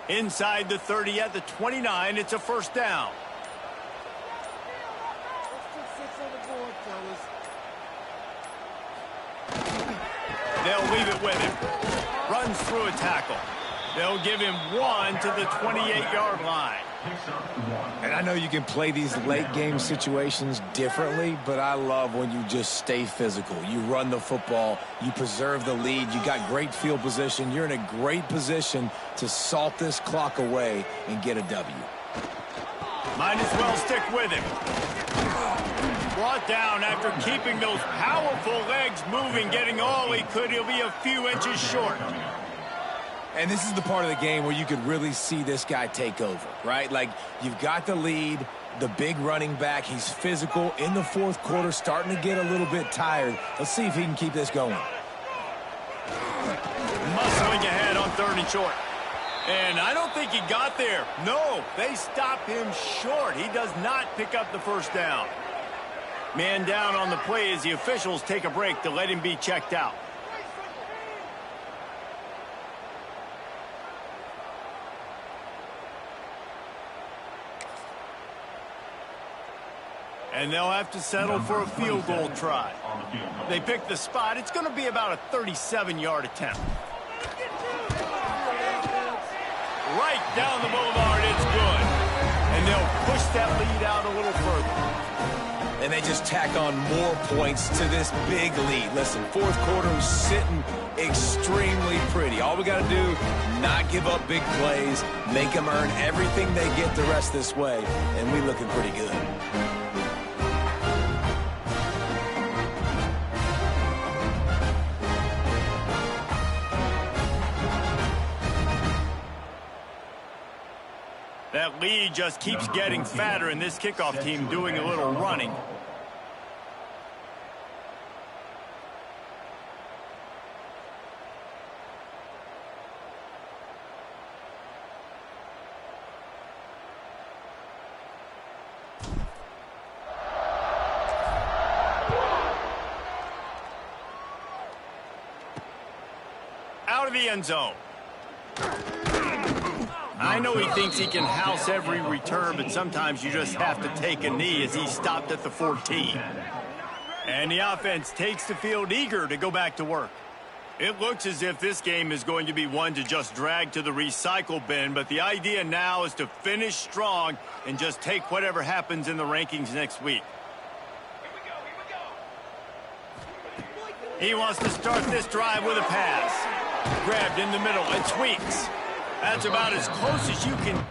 Inside the 30 at the 29, it's a first down. They'll leave it with him. Runs through a tackle. They'll give him 1 to the 28-yard line. And I know you can play these late game situations differently, but I love when you just stay physical. You run the football. You preserve the lead. You got great field position. You're in a great position to salt this clock away and get a W. Might as well stick with him. Brought down after keeping those powerful legs moving, getting all he could. He'll be a few inches short. And this is the part of the game where you could really see this guy take over, right? Like, you've got the lead, the big running back. He's physical in the 4th quarter, starting to get a little bit tired. Let's see if he can keep this going. Muscling ahead on 3rd and short. And I don't think he got there. No, they stop him short. He does not pick up the first down. Man down on the play as the officials take a break to let him be checked out. And they'll have to settle for a field goal try. They pick the spot. It's going to be about a 37-yard attempt. Right down the boulevard, it's good. And they'll push that lead out a little further. And they just tack on more points to this big lead. Listen, 4th quarter is sitting extremely pretty. All we got to do, not give up big plays, make them earn everything they get the rest this way, and we looking pretty good. That lead just keeps getting fatter, and this kickoff team doing a little running. the end zone. I know he thinks he can house every return, but sometimes you just have to take a knee as he stopped at the 14. And the offense takes the field eager to go back to work. It looks as if this game is going to be one to just drag to the recycle bin, but the idea now is to finish strong and just take whatever happens in the rankings next week. He wants to start this drive with a pass. Grabbed in the middle and sweeps. That's about as close as you can.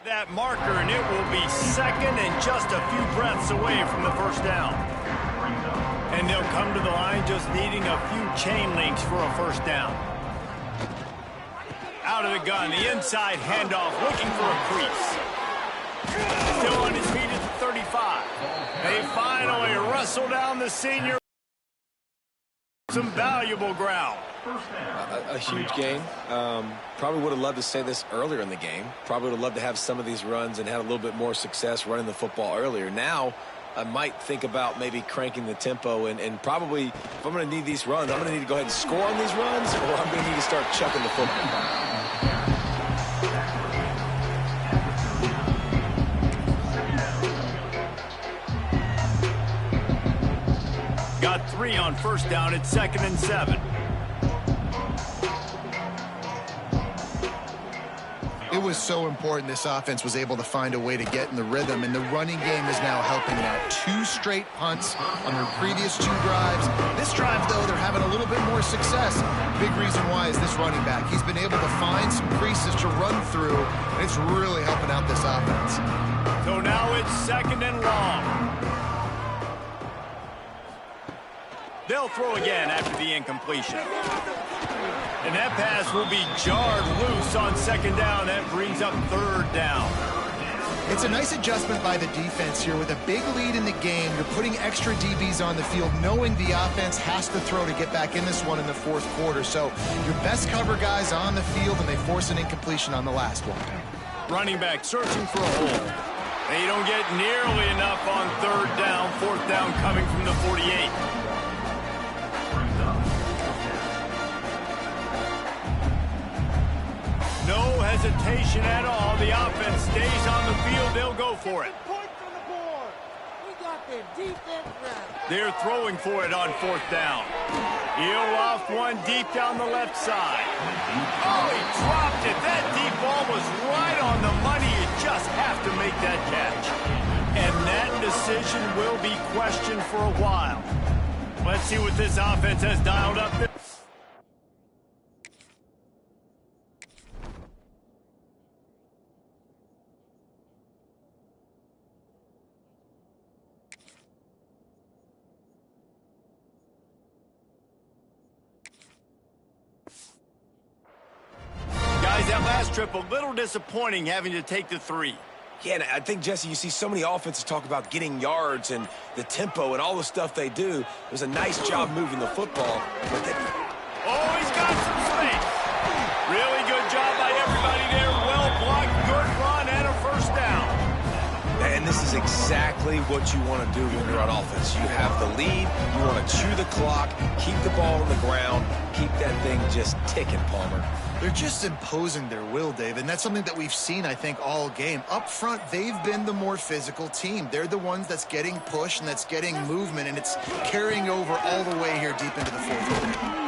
That marker, and it will be second and just a few breaths away from the first down. And they'll come to the line just needing a few chain links for a first down. Out of the gun, the inside handoff, looking for a crease. Still on his feet at the 35. They finally wrestle down the senior. Some valuable ground. A huge gain. Probably would have loved to say this earlier in the game. Probably would have loved to have some of these runs and had a little bit more success running the football earlier. Now, I might think about maybe cranking the tempo and probably, if I'm going to need these runs, I'm going to need to go ahead and score on these runs, or I'm going to need to start chucking the football. Got 3 on first down at 2nd and 7. It was so important this offense was able to find a way to get in the rhythm, and the running game is now helping that. 2 straight punts on their previous 2 drives. This drive, though, they're having a little bit more success. Big reason why is this running back. He's been able to find some creases to run through, and it's really helping out this offense. So now it's 2nd and long. They'll throw again after the incompletion. And that pass will be jarred loose on 2nd down. That brings up 3rd down. It's a nice adjustment by the defense here. With a big lead in the game, you're putting extra DBs on the field, knowing the offense has to throw to get back in this one in the 4th quarter. So your best cover guys on the field, and they force an incompletion on the last one. Running back searching for a hole. They don't get nearly enough on 3rd down. 4th down coming from the 48. No hesitation at all. The offense stays on the field. They'll go for it. Points on the board. We got their defense right. They're throwing for it on 4th down. He'll loft one deep down the left side. Oh, he dropped it. That deep ball was right on the money. You just have to make that catch. And that decision will be questioned for a while. Let's see what this offense has dialed up. That last trip, a little disappointing having to take the 3. Yeah, and I think, Jesse, you see so many offenses talk about getting yards and the tempo and all the stuff they do. It was a nice job moving the football. But oh, he's got some space. Really good job by everybody there. Well blocked, good run, and a first down. And this is exactly what you want to do when you're on offense. You have the lead, you want to chew the clock, keep the ball on the ground, keep that thing just ticking, Palmer. They're just imposing their will, Dave, and that's something that we've seen, I think, all game. Up front, they've been the more physical team. They're the ones that's getting pushed and that's getting movement, and it's carrying over all the way here deep into the fourth quarter.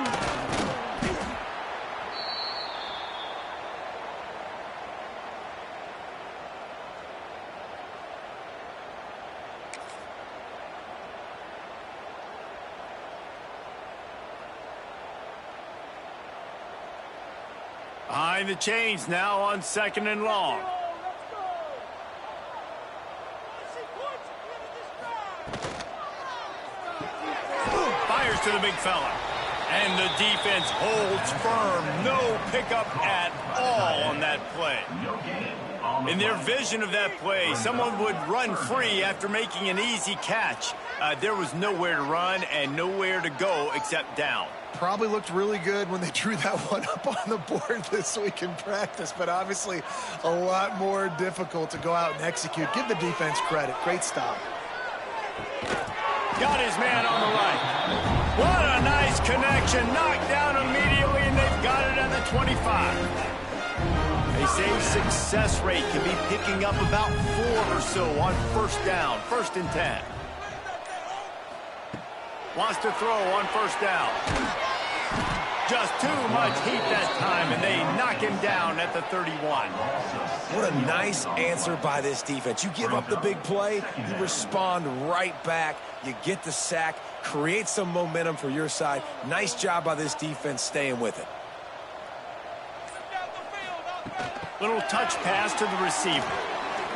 Behind the chains now on 2nd and long. Fires to the big fella. And the defense holds firm. No pickup at all on that play. In their vision of that play, someone would run free after making an easy catch. There was nowhere to run and nowhere to go except down. Probably looked really good when they drew that one up on the board this week in practice, but obviously a lot more difficult to go out and execute. Give the defense credit. Great stop. Got his man on the right. What a nice connection. Knocked down immediately, and they've got it at the 25. They say success rate can be picking up about 4 or so on first down, 1st and 10. Wants to throw on first down. Just too much heat that time, and they knock him down at the 31. What a nice answer by this defense. You give up the big play, you respond right back, you get the sack, create some momentum for your side. Nice job by this defense staying with it. Little touch pass to the receiver.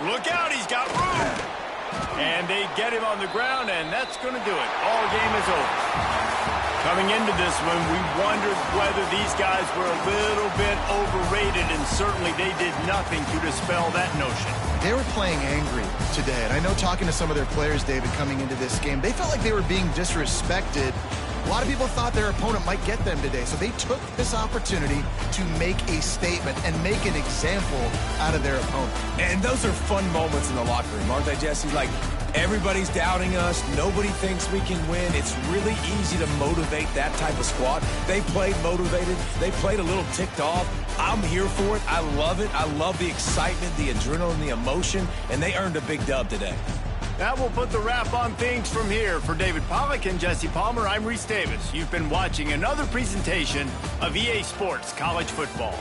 Look out, he's got room. And they get him on the ground, and that's going to do it. All game is over. Coming into this one, we wondered whether these guys were a little bit overrated, and certainly they did nothing to dispel that notion. They were playing angry today, and I know talking to some of their players, David, coming into this game, they felt like they were being disrespected. A lot of people thought their opponent might get them today, so they took this opportunity to make a statement and make an example out of their opponent. And those are fun moments in the locker room, aren't they, Jesse? Like, everybody's doubting us. Nobody thinks we can win. It's really easy to motivate that type of squad. They played motivated. They played a little ticked off. I'm here for it. I love it. I love the excitement, the adrenaline, the emotion, and they earned a big dub today. That will put the wrap on things from here. For David Pollack and Jesse Palmer, I'm Reese Davis. You've been watching another presentation of EA Sports College Football.